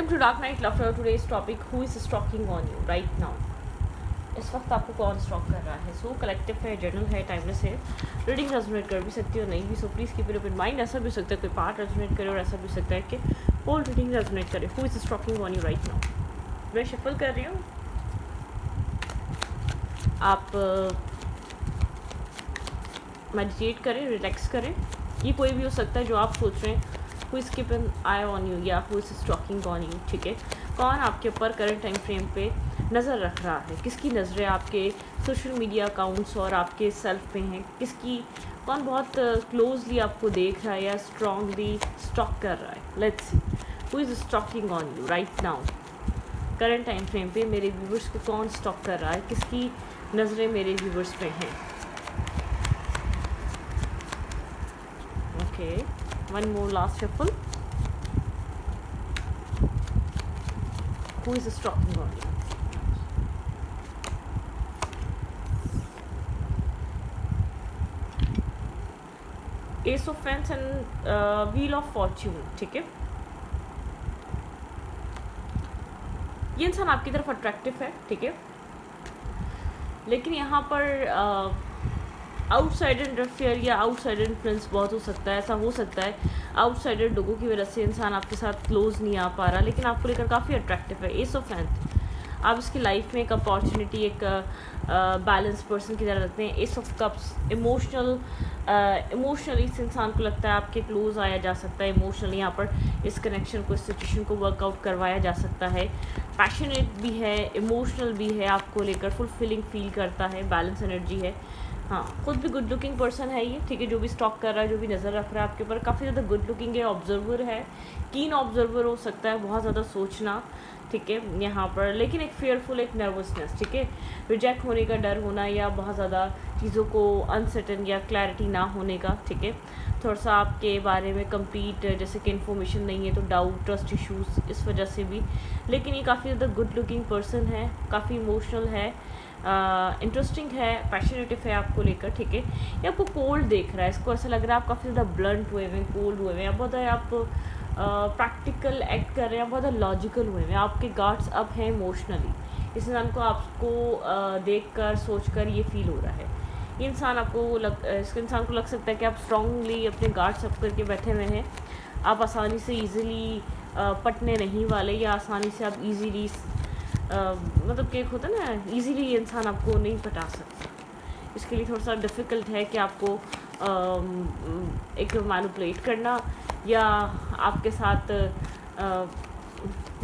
Welcome to Dark Night Laughter. Today's topic: Who is stalking on you right now? इस वक्त आपको कौन stock कर रहा है? सो कलेक्टिव है, जर्नल है, टाइमलेस है. रीडिंग रेजोनेट कर भी सकती है और नहीं भी. So please keep it open mind. ऐसा भी हो सकता है कोई पार्ट रेजोनेट करे और ऐसा भी हो सकता है कि होल रीडिंग रेजोनेट करे. Who is stalking on you right now? मैं शफल कर रही हूँ. आप मेडिटेट करें, रिलैक्स करें. ये कोई भी हो सकता है जो आप सोच रहे हैं. Who is keep an eye on you या who is stalking on you. ठीक है, कौन आपके ऊपर करंट टाइम फ्रेम पे नज़र रख रहा है? किसकी नज़रें आपके सोशल मीडिया अकाउंट्स और आपके सेल्फ पे हैं? कौन बहुत क्लोजली आपको देख रहा है या स्ट्रांगली स्टॉक कर रहा है? Let's see who is stalking on you right now. Current time frame पे मेरे व्यूवर्स को कौन स्टॉक कर रहा है? किसकी नज़रें मेरे व्यूवर्स पे हैं? Okay, one more last shuffle. Who is stalking on you? Ace of Wands and Wheel of Fortune. ठीक है, ये इंसान आपकी तरफ अट्रैक्टिव है. ठीक है, लेकिन यहाँ पर आउटसाइडर इंटरफेयर या आउटसाइडर इन्फ्लुएंस बहुत हो सकता है. ऐसा हो सकता है आउटसाइडर लोगों की वजह से इंसान आपके साथ क्लोज नहीं आ पा रहा, लेकिन आपको लेकर काफ़ी अट्रैक्टिव है. एस ऑफ वैंड्स, आप इसकी लाइफ में एक अपॉर्चुनिटी, एक बैलेंस पर्सन की तरह रखते हैं. एस ऑफ कप्स, इमोशनली इस इंसान को लगता है आपके क्लोज आया जा सकता है. इमोशनली यहाँ पर इस कनेक्शन को, इस सिचुएशन को वर्कआउट करवाया जा सकता है. पैशनेट भी है, इमोशनल भी है, आपको लेकर फुलफिलिंग फील करता है. बैलेंस एनर्जी है. हाँ, खुद भी गुड लुकिंग पर्सन है ये. ठीक है, जो भी स्टॉक कर रहा है, जो भी नज़र रख रहा है आपके ऊपर, काफ़ी ज़्यादा गुड लुकिंग है. ऑब्जर्वर है, कीन ऑब्जर्वर हो सकता है. बहुत ज़्यादा सोचना. ठीक है, यहाँ पर लेकिन एक फेयरफुल, एक नर्वसनेस. ठीक है, रिजेक्ट होने का डर होना या बहुत ज़्यादा चीज़ों को अनसर्टन या क्लैरिटी ना होने का. ठीक है, थोड़ा सा आपके बारे में कंप्लीट जैसे कि इन्फॉर्मेशन नहीं है तो डाउट, ट्रस्ट इश्यूज़, इस वजह से भी. लेकिन ये काफ़ी ज़्यादा गुड लुकिंग पर्सन है, काफ़ी इमोशनल है, इंटरेस्टिंग है, पैशनेटिव है आपको लेकर. ठीक है, ये आपको कोल्ड देख रहा है. इसको ऐसा लग रहा है आप काफ़ी ज़्यादा ब्लंट हुए हुए, कोल्ड हुए हुए. आप प्रैक्टिकल एक्ट कर रहे हैं, बहुत लॉजिकल हुए हैं. आपके गार्ड्स अप हैं इमोशनली. इस इंसान को आपको देख कर, सोच कर ये फील हो रहा है. ये इंसान इस इंसान को लग सकता है कि आप स्ट्रांगली अपने गार्ड्स अप करके बैठे हुए हैं. आप आसानी से ईज़िली पटने नहीं वाले, या आसानी से आप ईज़िली मतलब कि होता है ना, ईज़िली ये इंसान आपको नहीं पटा सकता. इसके लिए थोड़ा सा डिफ़िकल्ट है कि आपको एक मैनिपुलेट करना या आपके साथ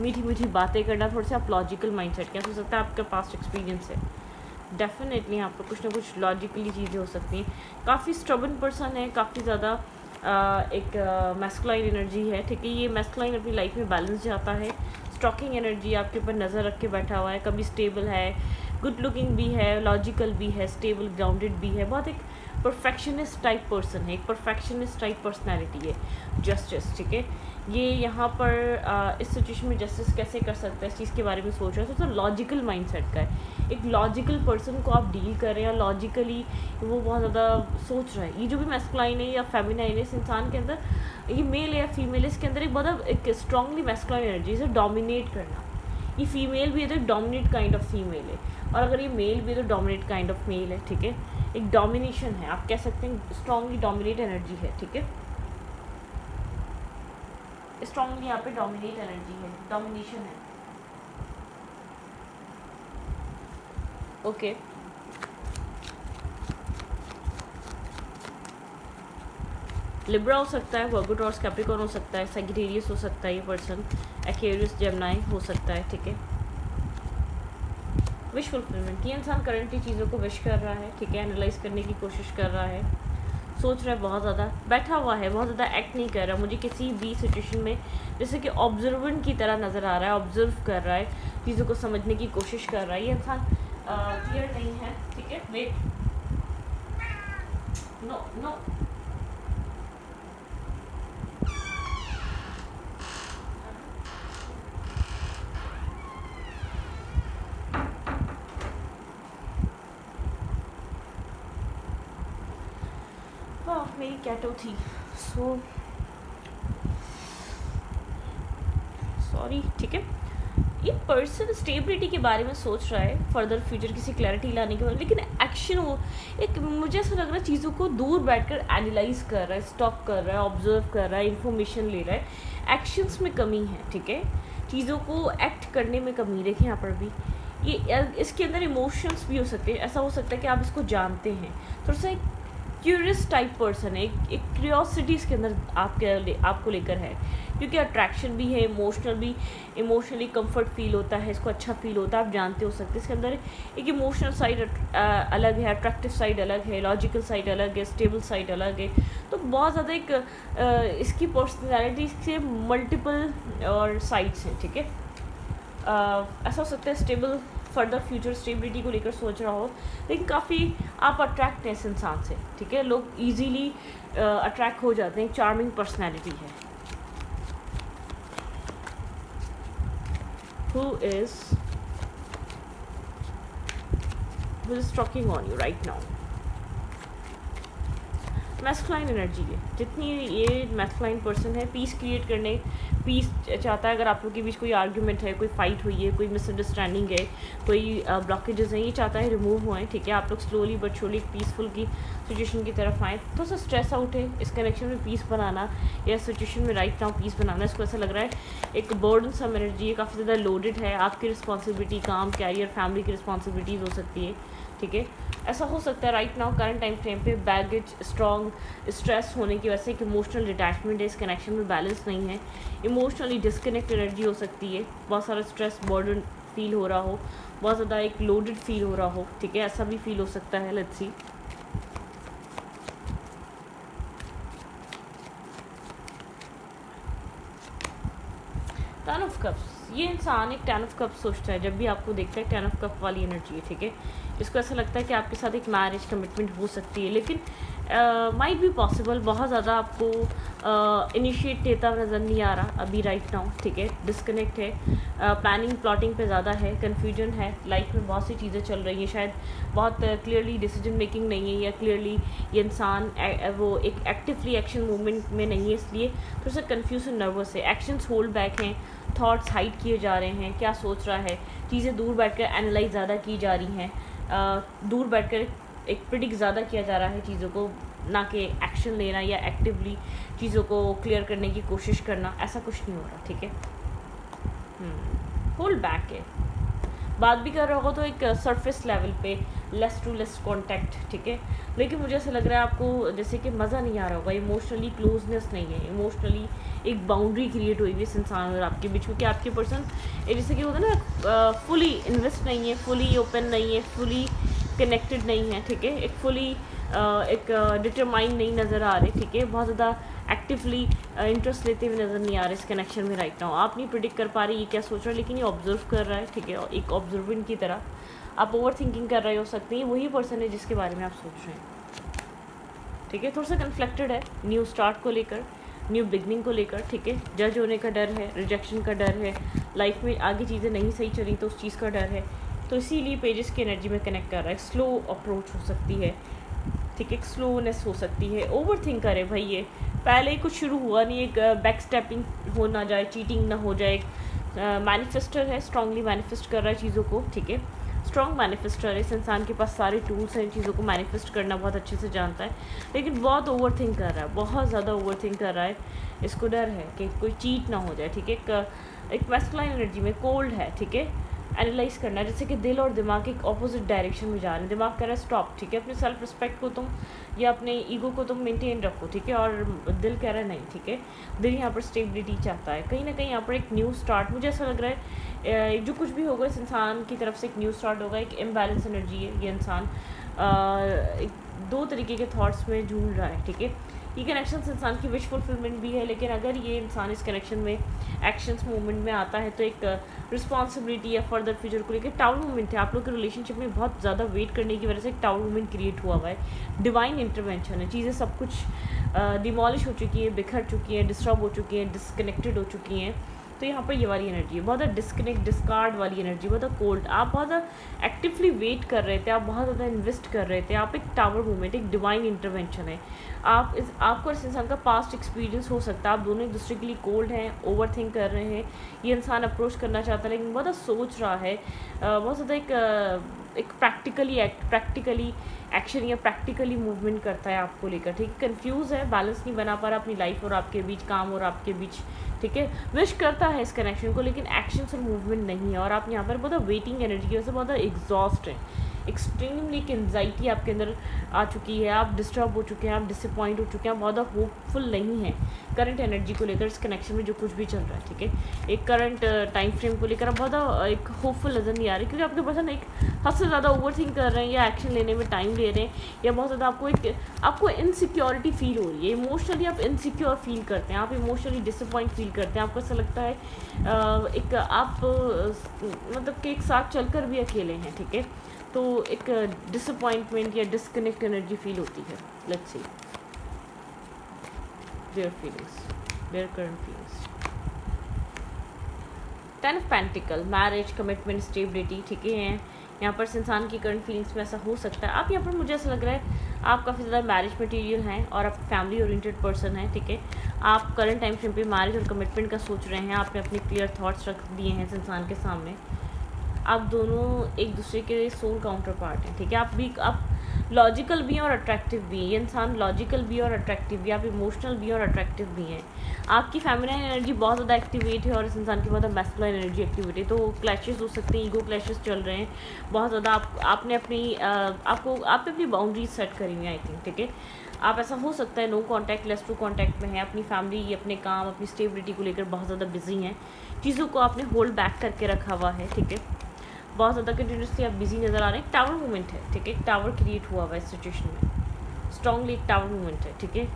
मीठी मीठी बातें करना. थोड़े से आप लॉजिकल माइंडसेट, क्या हो सकता है आपका पास्ट एक्सपीरियंस है. डेफिनेटली यहाँ पर कुछ ना कुछ लॉजिकली चीज़ें हो सकती हैं. काफ़ी स्टबर्न पर्सन है, काफ़ी ज़्यादा एक मैस्कुलाइन एनर्जी है. ठीक है, ये मैस्कुलाइन अपनी लाइफ में बैलेंस जाता है. स्टॉकिंग एनर्जी आपके ऊपर नज़र रख के बैठा हुआ है. कभी स्टेबल है, गुड लुकिंग भी है, लॉजिकल भी है, स्टेबल ग्राउंडेड भी है. बहुत एक परफेक्शनिस्ट टाइप पर्सन है, एक परफेक्शनिस्ट टाइप पर्सनैलिटी है. जस्टिस, ठीक है, ये यहाँ पर इस सिचुएशन में जस्टिस कैसे कर सकता है, इस चीज़ के बारे में सोच रहा है. तो लॉजिकल माइंडसेट का है. एक लॉजिकल पर्सन को आप डील कर रहे हैं और लॉजिकली वो बहुत ज़्यादा सोच रहा है. ये जो भी मैस्कुलाइन है या फेमिनाइन है इस इंसान के अंदर, ये मेल है या फीमेल है, इसके अंदर एक बहुत एक स्ट्रांगली मैस्कुलाइन एनर्जी, इसे डोमिनेट करना. ये फीमेल भी है तो डोमिनेट काइंड ऑफ फीमेल है, और अगर ये मेल भी है तो डोमिनेट काइंड ऑफ मेल है. ठीक है, एक डोमिनेशन है, आप कह सकते हैं स्ट्रांगली डोमिनेट एनर्जी है. ठीक है, स्ट्रांगली यहाँ पे डोमिनेट एनर्जी है, डोमिनेशन है. ओके, लिब्रा हो सकता है, वर्गो टॉरस कैप्रिकॉर्न हो सकता है, सैजिटेरियस हो सकता है ये पर्सन, एक्वेरियस जेमिनी हो सकता है. ठीक है, विश फुलफिलमेंट, ये इंसान करंटली चीज़ों को विश कर रहा है. ठीक है, एनालाइज करने की कोशिश कर रहा है, सोच रहा है, बहुत ज़्यादा बैठा हुआ है, बहुत ज़्यादा एक्ट नहीं कर रहा. मुझे किसी भी सिचुएशन में जैसे कि ऑब्जर्वेंट की तरह नज़र आ रहा है, ऑब्जर्व कर रहा है, चीज़ों को समझने की कोशिश कर रहा है. ये इंसान क्लियर नहीं है. ठीक है, वेट, नो नो, मेरी कैटो थी. सो सॉरी, ठीक है। ये पर्सन स्टेबिलिटी के बारे में सोच रहा है, फर्दर फ्यूचर किसी क्लैरिटी लाने के बाद, लेकिन एक्शन वो एक, मुझे ऐसा लग रहा है चीज़ों को दूर बैठकर एनालाइज कर रहा है, स्टॉप कर रहा है, ऑब्जर्व कर रहा है, इन्फॉर्मेशन ले रहा है। एक्शंस में कमी है, ठीक है, चीज़ों को एक्ट करने में कमी। देखें यहाँ पर भी ये, इसके अंदर इमोशंस भी हो सकते हैं। ऐसा हो सकता है कि आप इसको जानते हैं, थोड़ा सा एक क्यूरियस टाइप पर्सन है, एक क्यूरियोसिटी इसके अंदर आपको लेकर है, क्योंकि अट्रैक्शन भी है, इमोशनली कंफर्ट फील होता है, इसको अच्छा फील होता है, आप जानते हो सकते हैं। इसके अंदर एक इमोशनल साइड अलग है, अट्रैक्टिव साइड अलग है, लॉजिकल साइड अलग है, स्टेबल साइड अलग है। तो बहुत ज़्यादा एक इसकी पर्सनैलिटी से मल्टीपल और साइड्स हैं, ठीक है। ऐसा हो सकता है स्टेबल, फर्दर फ्यूचर स्टेबिलिटी को लेकर सोच रहा हो, लेकिन काफ़ी आप अट्रैक्ट हैं इस इंसान से, ठीक है। लोग इजीली अट्रैक्ट हो जाते हैं, चार्मिंग पर्सनैलिटी है। who is talking on you right now। Masculine energy है, जितनी ये मैस्कुलाइन पर्सन है, पीस क्रिएट करने, पीस चाहता है। अगर आप लोग के बीच कोई आर्ग्यूमेंट है, कोई फाइट हुई है, कोई मिसअंडरस्टैंडिंग है, कोई ब्लॉकेजेस हैं, ये चाहता है रिमूव हुए, ठीक है। आप लोग स्लोली बट श्योरली पीसफुल की सिचुएशन की तरफ आएँ। थोड़ा सा स्ट्रेस आउट है, इस कनेक्शन में पीस बनाना या सिचुएशन में राइट नाउ पीस बनाना, इसको ऐसा लग रहा है एक बर्डन सम एनर्जी है, काफ़ी ज़्यादा लोडेड है। आपकी रिस्पॉन्सिबिलिटी, काम, कैरियर, फैमिली की रिस्पॉन्सिबिलिटीज़ हो सकती है, ठीक है। ऐसा हो सकता है right now current time frame पे बैगेज, स्ट्रॉन्ग स्ट्रेस होने की वजह से एक इमोशनल डिटैचमेंट है, इस कनेक्शन में बैलेंस नहीं है, इमोशनली डिस्कनेक्ट एनर्जी हो सकती है, बहुत सारा स्ट्रेस, बर्डन फील हो रहा हो, बहुत ज़्यादा एक लोडेड फील हो रहा हो, ठीक है। ऐसा भी फील हो सकता है। Let's C, ten of cups. ये इंसान एक टेन ऑफ कप सोचता है, जब भी आपको देखता है टेन ऑफ कप वाली एनर्जी है, ठीक है। इसको ऐसा लगता है कि आपके साथ एक मैरिज कमिटमेंट हो सकती है, लेकिन माइट बी पॉसिबल, बहुत ज़्यादा आपको इनिशिएट देता हुआ नज़र नहीं आ रहा अभी राइट नाउ, ठीक है। डिस्कनेक्ट है, प्लानिंग प्लॉटिंग पे ज़्यादा है, कन्फ्यूजन है, लाइफ में बहुत सी चीज़ें चल रही हैं, शायद बहुत क्लियरली डिसीजन मेकिंग नहीं है, या क्लियरली ये इंसान वो एक एक्टिवली एक्शन मूवमेंट में नहीं है, इसलिए थोड़ा सा कन्फ्यूज और नर्वस है। एक्शंस होल्ड बैक हैं, थॉट्स हाइड किए जा रहे हैं, क्या सोच रहा है, चीज़ें दूर बैठकर एनालाइज ज़्यादा की जा रही हैं, दूर बैठकर एक प्रिडिक्ट ज़्यादा किया जा रहा है चीज़ों को, ना कि एक्शन लेना या एक्टिवली चीज़ों को क्लियर करने की कोशिश करना, ऐसा कुछ नहीं हो रहा, ठीक है। होल्ड बैक है, बात भी कर रहा होगा तो एक सरफेस लेवल पे, लेस टू लेस कांटेक्ट, ठीक है। लेकिन मुझे ऐसा लग रहा है आपको जैसे कि मज़ा नहीं आ रहा होगा, इमोशनली क्लोजनेस नहीं है, इमोशनली एक बाउंड्री क्रिएट हुई है इस इंसान और आपके बीच में, कि आपके पर्सन जैसे कि होता है ना, फुली इन्वेस्ट नहीं है, फुली ओपन नहीं है, फुली कनेक्टेड नहीं है, ठीक है। एक फुली एक डिटरमाइन नहीं नज़र आ रहे, ठीक है। बहुत ज़्यादा एक्टिवली इंटरेस्ट लेते हुए नज़र नहीं आ रहे इस कनेक्शन में राइट नाउ। आप नहीं प्रिडिक्ट कर पा रहे ये क्या सोच रहा है, लेकिन ये ऑब्जर्व कर रहा है, ठीक है। एक ऑब्जर्वेंट की तरह आप ओवर थिंकिंग कर रहे हो सकते हैं, वही पर्सन है जिसके बारे में आप सोच रहे हैं, ठीक है। थोड़ा सा कन्फ्लिक्टेड है न्यू स्टार्ट को लेकर, न्यू बिगनिंग को लेकर, ठीक है। जज होने का डर है, रिजेक्शन का डर है, लाइफ में आगे चीज़ें नहीं सही चली तो उस चीज़ का डर है, तो इसीलिए पेजेस की एनर्जी में कनेक्ट कर रहा है। स्लो अप्रोच हो सकती है, ठीक है, स्लोनेस हो सकती है, ओवर थिंक करे भाई, ये पहले ही कुछ शुरू हुआ नहीं, एक बैक स्टेपिंग हो ना जाए, चीटिंग ना हो जाए। मैनिफेस्टर है, स्ट्रांगली मैनिफेस्ट कर रहा है चीज़ों को, ठीक है। स्ट्रॉन्ग मैनिफेस्टर है, इस इंसान के पास सारे टूल्स हैं, चीज़ों को मैनिफेस्ट करना बहुत अच्छे से जानता है, लेकिन बहुत ओवर थिंक कर रहा है, बहुत ज़्यादा ओवर थिंक कर रहा है। इसको डर है कि कोई चीट ना हो जाए, ठीक है। एक मैस्कुलाइन एनर्जी में कोल्ड है, ठीक है। एनालाइज करना है, जैसे कि दिल और दिमाग एक ऑपोजिट डायरेक्शन में जा रहे हैं। दिमाग कह रहा है स्टॉप, ठीक है, अपने सेल्फ रिस्पेक्ट को तुम या अपने ईगो को तुम मेंटेन रखो, ठीक है, और दिल कह रहा है नहीं, ठीक है। दिल यहाँ पर स्टेबिलिटी चाहता है, कहीं ना कहीं यहाँ पर एक न्यू स्टार्ट, मुझे ऐसा लग रहा है जो कुछ भी होगा इस इंसान की तरफ से एक न्यू स्टार्ट होगा। एक इम्बैलेंस एनर्जी है, ये इंसान एक दो तरीके के थॉट्स में झूल रहा है, ठीक है। ये कनेक्शन इंसान की विश फुलफिलमेंट भी है, लेकिन अगर ये इंसान इस कनेक्शन में एक्शंस मूवमेंट में आता है तो एक रिस्पॉन्सिबिलिटी या फर्दर फ्यूचर को लेकर टाउन मूवमेंट है। आप लोग के रिलेशनशिप में बहुत ज़्यादा वेट करने की वजह से एक टाउन मूवमेंट क्रिएट हुआ है, डिवाइन इंटरवेंशन है, चीज़ें सब कुछ डिमोलिश हो चुकी है, बिखर चुकी हैं, डिस्टर्ब हो चुकी हैं, डिसकनेक्टेड हो चुकी हैं, तो यहाँ पर ये वाली एनर्जी है, बहुत ज़्यादा डिस्कनेक्ट डिस्कार्ड वाली एनर्जी, बहुत ज़्यादा कोल्ड। आप बहुत ज़्यादा एक्टिवली वेट कर रहे थे, आप बहुत ज़्यादा इन्वेस्ट कर रहे थे, आप एक टावर मूवमेंट, एक डिवाइन इंटरवेंशन है। आपको इस इंसान का पास्ट एक्सपीरियंस हो सकता है, आप दोनों एक दूसरे के लिए कोल्ड हैं, ओवर थिंक कर रहे हैं। ये इंसान अप्रोच करना चाहता है लेकिन बहुत ज़्यादा सोच रहा है, बहुत ज़्यादा एक प्रैक्टिकली एक्शन या प्रैक्टिकली मूवमेंट करता है आपको लेकर, ठीक है। कंफ्यूज है, बैलेंस नहीं बना पा रहा अपनी लाइफ और आपके बीच, काम और आपके बीच, ठीक है। विश करता है इस कनेक्शन को लेकिन एक्शंस और मूवमेंट नहीं है। और आप यहाँ पर बहुत वेटिंग एनर्जी की वजह से बहुत एग्जॉस्ट हैं, एक्सट्रीमली एक एंजाइटी आपके अंदर आ चुकी है, आप डिस्टर्ब हो चुके हैं, आप डिसअपॉइंट हो चुके हैं, आप बहुत होपफुल नहीं हैं करंट एनर्जी को लेकर, इस कनेक्शन में जो कुछ भी चल रहा है, ठीक है। एक करंट टाइम फ्रेम को लेकर आप बहुत एक होपफुल नज़र नहीं आ रही, क्योंकि आपके पर्सन एक हद से ज़्यादा ओवर थिंक कर रहे हैं या एक्शन लेने में टाइम ले रहे हैं, या बहुत ज़्यादा आपको इनसिक्योरिटी फील हो रही है, इमोशनली आप इनसिक्योर फील करते हैं, आप इमोशनली डिसअपॉइंट फील करते हैं, आपको ऐसा लगता है एक आप मतलब कि एक साथ चलकर भी अकेले हैं, ठीक है। तो एक डिसअपॉइंटमेंट या डिस्कनेक्ट एनर्जी फील होती है। Let's C there feelings, their current feelings. 10 of pentacle, marriage, commitment, stability, ठीक है। यहाँ पर इंसान की करंट फीलिंग्स में ऐसा हो सकता है, आप यहाँ पर मुझे ऐसा लग रहा है आप काफ़ी ज़्यादा मैरिज मटेरियल हैं और आप फैमिली ओरिएंटेड पर्सन हैं, ठीक है। आप करंट टाइम फ्रेम पे मैरिज और कमिटमेंट का सोच रहे हैं, आपने अपने क्लियर थॉट्स रख दिए हैं इस इंसान के सामने। आप दोनों एक दूसरे के सोल काउंटर पार्ट हैं, ठीक है। आप लॉजिकल भी हैं और अट्रैक्टिव भी हैं, ये इंसान लॉजिकल भी और अट्रैक्टिव भी, आप इमोशनल भी और अट्रैक्टिव भी हैं। आपकी फेमिनाइन एनर्जी बहुत ज़्यादा एक्टिवेट है और इस इंसान की बहुत ज़्यादा मैस्कुलाइन एनर्जी एक्टिवेट है, तो क्लैशेस हो सकते हैं, ईगो क्लैशेस चल रहे हैं बहुत ज़्यादा। आपने अपनी बाउंड्रीज सेट करी हुई हैं, आई थिंक, ठीक है। आप ऐसा हो सकता है no contact less to contact में है, अपनी फैमिली, अपने काम, अपनी स्टेबिलिटी को लेकर बहुत ज़्यादा बिजी हैं, चीज़ों को आपने होल्ड बैक करके रखा हुआ है, ठीक है। बहुत ज़्यादा कंटिन्यूसली आप बिजी नज़र आ रहे हैं, टावर मूवमेंट है, ठीक है। एक टावर क्रिएट हुआ हुआ है इस सिचुएशन में, स्ट्रांगली एक टावर मूवमेंट है, ठीक है।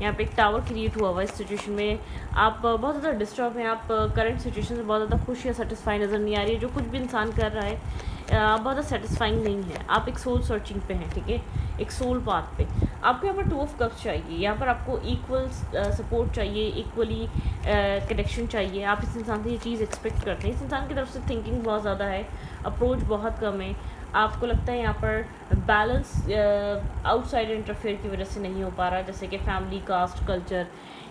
यहाँ पे एक टावर क्रिएट हुआ हुआ है इस सिचुएशन में। आप बहुत ज़्यादा डिस्टर्ब हैं, आप करंट सिचुएशन से बहुत ज़्यादा खुश या सेटिस्फाई नज़र नहीं आ रही है, जो कुछ भी इंसान कर रहा है बहुत ज़्यादा सेटिस्फाइंग नहीं है। आप एक सोल सर्चिंग पे हैं, ठीक है, एक सोल पाथ पे। आपको यहाँ पर 2 ऑफ कप्स चाहिए, यहाँ पर आपको इक्वल सपोर्ट चाहिए, इक्वली कनेक्शन चाहिए। आप इस इंसान से ये चीज़ एक्सपेक्ट करते हैं, इस इंसान की तरफ से थिंकिंग बहुत ज़्यादा है, अप्रोच बहुत कम है। आपको लगता है यहाँ पर बैलेंस आउटसाइड इंटरफेयर की वजह से नहीं हो पा रहा, जैसे कि फैमिली, कास्ट, कल्चर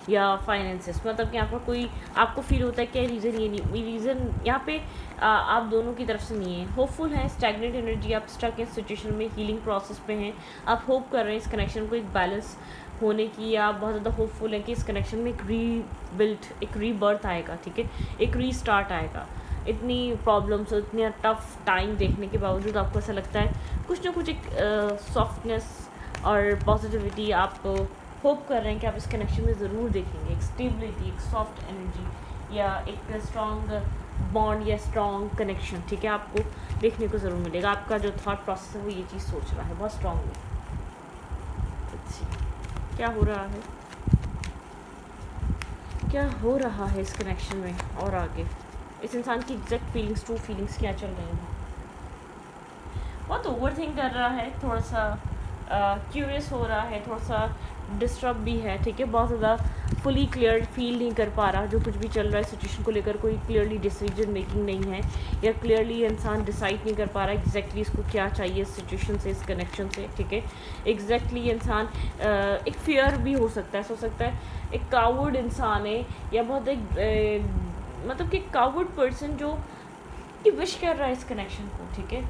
या फाइनेंसेस, मतलब कि यहाँ पर कोई आपको फील होता है कि रीज़न ये नहीं, रीज़न यहाँ पे आप दोनों की तरफ से नहीं है। होपफुल है, स्टैग्नेंट एनर्जी, आप स्टक इस सिचुएशन में, हीलिंग प्रोसेस पे हैं, आप होप कर रहे हैं इस कनेक्शन को एक बैलेंस होने की, या आप बहुत ज़्यादा होपफुल है कि इस कनेक्शन में एक रीबिल्ट, एक रीबर्थ आएगा, ठीक है, एक रीस्टार्ट आएगा। इतनी प्रॉब्लम्स, इतनी टफ टाइम देखने के बावजूद आपको ऐसा लगता है कुछ ना कुछ एक सॉफ्टनेस और पॉजिटिविटी आप होप कर रहे हैं कि आप इस कनेक्शन में ज़रूर देखेंगे, एक स्टेबिलिटी, एक सॉफ्ट एनर्जी या एक स्ट्रॉन्ग बॉन्ड या स्ट्रॉन्ग कनेक्शन, ठीक है, आपको देखने को ज़रूर मिलेगा। आपका जो थॉट प्रोसेस है वो ये चीज़ सोच रहा है बहुत स्ट्रॉन्गली। क्या हो रहा है, क्या हो रहा है इस कनेक्शन में और आगे इस इंसान की एग्जैक्ट फीलिंग्स, ट्रू फीलिंग्स क्या चल रही हैं। बहुत ओवर थिंक कर रहा है, थोड़ा सा क्यूरियस हो रहा है, थोड़ा सा डिस्टर्ब भी है, ठीक है। बहुत ज़्यादा फुली क्लियर फील नहीं कर पा रहा, जो कुछ भी चल रहा है सिचुएशन को लेकर कोई क्लियरली डिसीजन मेकिंग नहीं है, या क्लियरली इंसान डिसाइड नहीं कर पा रहा एग्जैक्टली इसको क्या चाहिए इस सिचुएशन से, इस कनेक्शन से, ठीक है। एग्जैक्टली इंसान एक फियर भी हो सकता है, एक कावर्ड इंसान है, या बहुत एक मतलब कि कावर्ड पर्सन जो कि विश कर रहा है इस कनेक्शन को, ठीक है।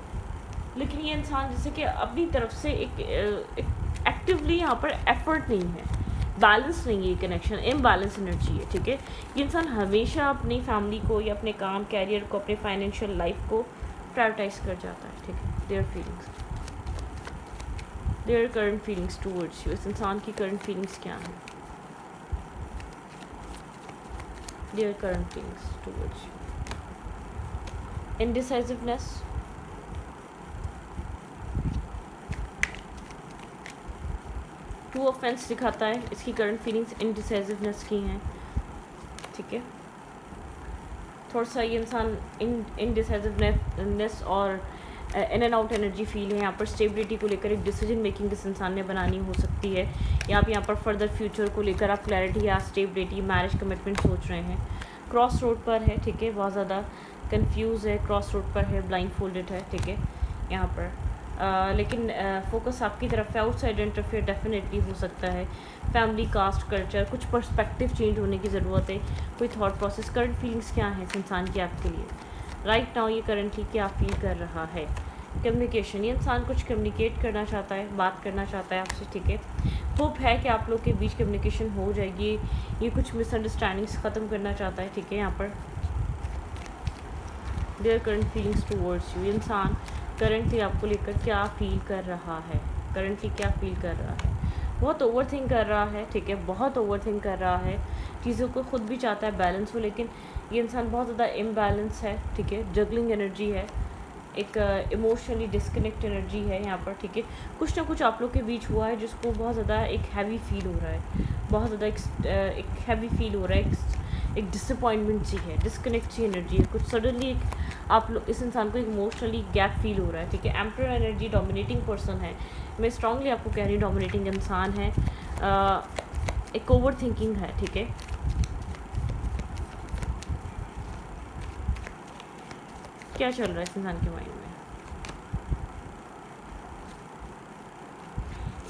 लेकिन ये इंसान जैसे कि अपनी तरफ से एक एक्टिवली यहाँ पर एफर्ट नहीं है, बैलेंस नहीं है, ये कनेक्शन इम्बैलेंस एनर्जी है, ठीक है। ये इंसान हमेशा अपनी फैमिली को या अपने काम, कैरियर को, अपने फाइनेंशियल लाइफ को प्रायोरिटाइज कर जाता है, ठीक है। Their feelings, their current feelings towards you, इस इंसान की करंट फीलिंग्स क्या हैं, their current feelings towards you. Indecisiveness, to offence दिखाता है, इसकी करंट फीलिंग्स इनडिसाइसिवनेस की हैं, ठीक है। थोड़ा सा ये इंसान इनडिसाइसिवनेस और in and out energy feel है। यहाँ पर स्टेबिलिटी को लेकर एक डिसीजन मेकिंग इस इंसान ने बनानी हो सकती है, या आप यहाँ पर फर्दर फ्यूचर को लेकर आप क्लैरिटी या स्टेबिलिटी, मैरिज, कमिटमेंट सोच रहे हैं। क्रॉस रोड पर है, ठीक है, बहुत ज़्यादा कंफ्यूज है, क्रॉस रोड पर है, ब्लाइंड फोल्डेड है, ठीक है यहाँ पर। लेकिन फोकस आपकी तरफ है, आउटसाइड इंटरफेयर डेफिनेटली हो सकता है, फैमिली, कास्ट, कल्चर, कुछ पर्सपेक्टिव चेंज होने की ज़रूरत है, कोई थॉट प्रोसेस। करंट फीलिंग्स क्या हैं इस इंसान की आपके लिए राइट नाउ, ये करंटली क्या फील कर रहा है। कम्युनिकेशन, ये इंसान कुछ कम्युनिकेट करना चाहता है, बात करना चाहता है आपसे, ठीक है। होप है कि आप लोग के बीच कम्युनिकेशन हो जाएगी, ये कुछ मिसअंडरस्टैंडिंग्स ख़त्म करना चाहता है, ठीक है यहाँ पर। There current feelings towards you, इंसान करंटली आपको लेकर क्या फील कर रहा है, करंटली क्या फील कर रहा है। बहुत ओवर थिंक कर रहा है, ठीक है, बहुत ओवर थिंक कर रहा है, चीज़ों को खुद भी चाहता है बैलेंस हो, लेकिन ये इंसान बहुत ज़्यादा इम्बैलेंस है, ठीक है, जगलिंग एनर्जी है, एक इमोशनली डिस्कनेक्ट एनर्जी है यहाँ पर, ठीक है। कुछ ना कुछ आप लोग के बीच हुआ है जिसको बहुत ज़्यादा एक हैवी फील हो रहा है, बहुत ज़्यादा एक हैवी फील हो रहा है, एक डिसअपॉइंटमेंट सी है, डिस्कनेक्ट सी एनर्जी है, कुछ सडनली एक आप लोग इस इंसान को एक इमोशनली गैप फील हो रहा है, ठीक है। एम्परर एनर्जी डोमिनेटिंग पर्सन है, मैं स्ट्रांगली आपको कह रही हूँ डोमिनेटिंग इंसान है, एक ओवर थिंकिंग है, ठीक है। क्या चल रहा है इस इंसान के माइंड में,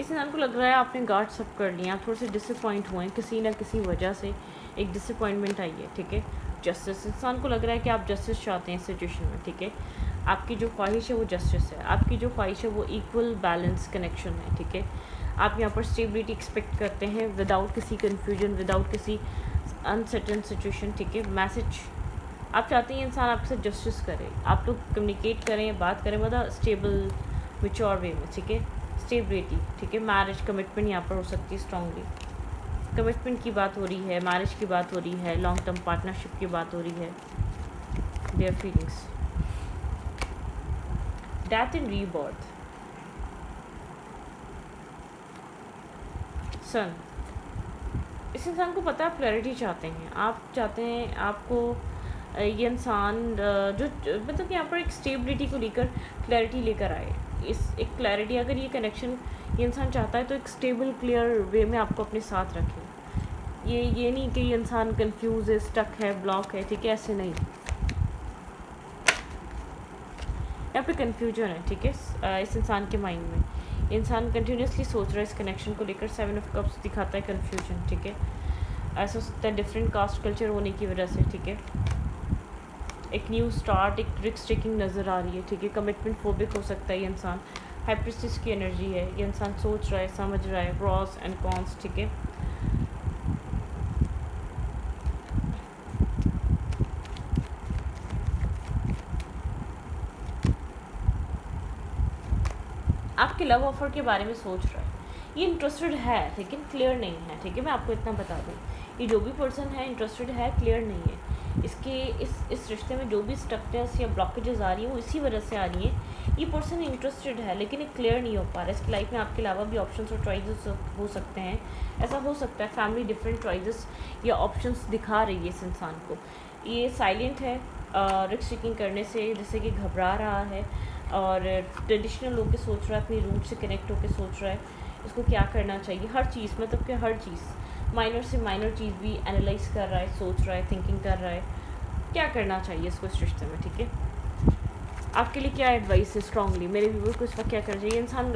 इस इंसान को लग रहा है आपने गार्ड सब कर लिया, आप थोड़े से डिसअपॉइंट हुए हैं किसी न किसी वजह से, एक डिसअपॉइंटमेंट आई है, ठीक है। जस्टिस, इंसान को लग रहा है कि आप जस्टिस चाहते हैं इस सिचुएशन में, ठीक है। आपकी जो ख्वाहिश है वो जस्टिस है, आपकी जो ख्वाहिश है वो इक्वल बैलेंस कनेक्शन है, ठीक है। आप यहाँ पर स्टेबिलिटी एक्सपेक्ट करते हैं विदाउट किसी कन्फ्यूजन, विदाउट किसी अनसर्टन सिचुएशन, ठीक है। मैसेज आप चाहते हैं इंसान आपके साथ जस्टिस करे, आप लोग कम्युनिकेट करें, बात करें, मतलब स्टेबल मेच्योर वे में, ठीक है, स्टेबिलिटी, ठीक है। मैरिज कमिटमेंट यहाँ पर हो सकती है, स्ट्रांगली कमिटमेंट की बात हो रही है, मैरिज की बात हो रही है, लॉन्ग टर्म पार्टनरशिप की बात हो रही है। Their feelings, death and rebirth, son, इस इंसान को पता है आप क्लैरिटी चाहते हैं, आप चाहते हैं आपको ये इंसान जो मतलब कि यहाँ पर एक स्टेबिलिटी को लेकर क्लैरिटी लेकर आए, इस एक क्लैरिटी, अगर ये कनेक्शन ये इंसान चाहता है तो एक स्टेबल क्लियर वे में आपको अपने साथ रखें। ये नहीं कि ये इंसान कंफ्यूज है, स्टक है, ब्लॉक है, ठीक है, ऐसे नहीं, यहाँ पे कन्फ्यूजन है, ठीक है। इस इंसान के माइंड में इंसान कंटिन्यूसली सोच रहा है इस कनेक्शन को लेकर, 7 ऑफ कप्स दिखाता है कन्फ्यूजन, ठीक है। ऐसा हो सकता है डिफरेंट कास्ट कल्चर होने की वजह से, ठीक है। एक न्यू स्टार्ट, एक रिस्क टेकिंग नज़र आ रही है, ठीक है। कमिटमेंट फोबिक हो सकता है ये इंसान, हाई प्रीस्टिस की एनर्जी है, ये इंसान सोच रहा है, समझ रहा है, प्रॉस एंड कॉन्स, ठीक है। आपके लव ऑफर के बारे में सोच रहा है, ये इंटरेस्टेड है लेकिन क्लियर नहीं है, ठीक है। मैं आपको इतना बता दूँ, ये जो भी पर्सन है इंटरेस्टेड है, क्लियर नहीं है, इसके इस रिश्ते में जो भी स्टकनेस या ब्लॉकेजेस आ रही हैं वो इसी वजह से आ रही हैं। ये पर्सन इंटरेस्टेड है लेकिन ये क्लियर नहीं हो पा रहा है, इसकी लाइफ में आपके अलावा भी ऑप्शंस और चॉइसेस हो सकते हैं, ऐसा हो सकता है फैमिली डिफरेंट चॉइसेस या ऑप्शंस दिखा रही है इस इंसान को। ये साइलेंट है रिस्क टेकिंग करने से, जैसे कि घबरा रहा है और ट्रेडिशनल होकर सोच रहा है, अपनी रूट से कनेक्ट होकर सोच रहा है इसको क्या करना चाहिए, हर चीज़, मतलब कि हर चीज़, माइनर से माइनर चीज़ भी एनालाइज कर रहा है, सोच रहा है, थिंकिंग कर रहा है क्या करना चाहिए इसको इस रिश्ते में, ठीक है। आपके लिए क्या एडवाइस है स्ट्रांगली, मेरे व्यूअर को इस वक्त क्या करना चाहिए। इंसान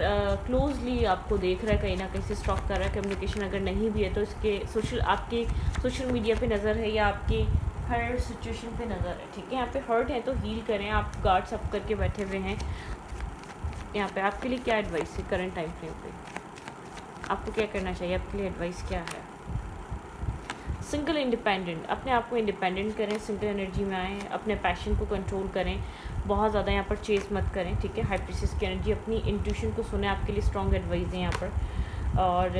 क्लोजली आपको देख रहा है, कहीं ना कहीं से स्टॉक कर रहा है, कम्युनिकेशन अगर नहीं भी है तो इसके आपके सोशल मीडिया पे नज़र है या आपके हर सिचुएशन पे नज़र है, ठीक है। यहाँ पे हर्ट है तो हील करें, आप गार्ड्स अप करके बैठे हुए हैं यहाँ पे। आपके लिए क्या एडवाइस है करंट टाइम फ्रेम पे, आपको क्या करना चाहिए, आपके लिए एडवाइस क्या है। सिंगल इंडिपेंडेंट, अपने आप को इंडिपेंडेंट करें, सिंगल एनर्जी में आएँ, अपने पैशन को कंट्रोल करें, बहुत ज़्यादा यहाँ पर चेस मत करें, ठीक है। हाई प्रीस्टिस की एनर्जी, अपनी इंट्यूशन को सुने, आपके लिए स्ट्रॉन्ग एडवाइस है यहाँ पर। और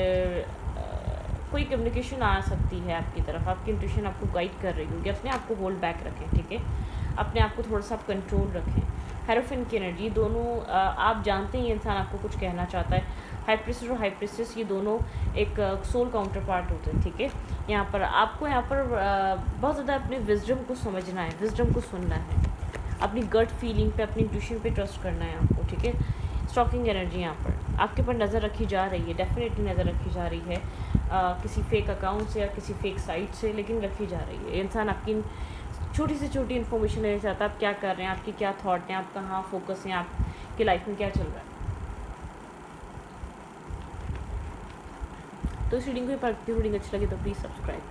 कोई कम्युनिकेशन आ सकती है आपकी तरफ, आपकी इंट्यूशन आपको गाइड कर रही होगी, अपने आप को होल्ड बैक रखें, ठीक है। अपने आप को थोड़ा सा आप कंट्रोल रखें। हेरोफिन की एनर्जी, दोनों आप जानते हैं ये इंसान आपको कुछ कहना चाहता है। हाई प्रीस्टिस और हाई प्रीस्टिस ये दोनों एक सोल काउंटर पार्ट होते हैं, ठीक है। यहाँ पर आपको यहाँ पर बहुत ज़्यादा अपने विजडम को समझना है, विजडम को सुनना है, अपनी गट फीलिंग पे, अपनी इंट्यूशन पे ट्रस्ट करना है आपको, ठीक है। स्टॉकिंग एनर्जी यहाँ पर आपके पर नज़र रखी जा रही है, डेफिनेटली नज़र रखी जा रही है। किसी फेक अकाउंट से या किसी फेक साइट से, लेकिन रखी जा रही है। इंसान आपकी छोटी से छोटी इन्फॉर्मेशन लेना चाहता है, आप क्या कर रहे हैं, आपकी क्या थॉट हैं, आप कहाँ फोकस हैं, आपकी लाइफ में क्या चल रहा है। तो इस रीडिंग को ये पढ़ती हूँ, रीडिंग अच्छी लगी तो प्लीज़ सब्सक्राइब।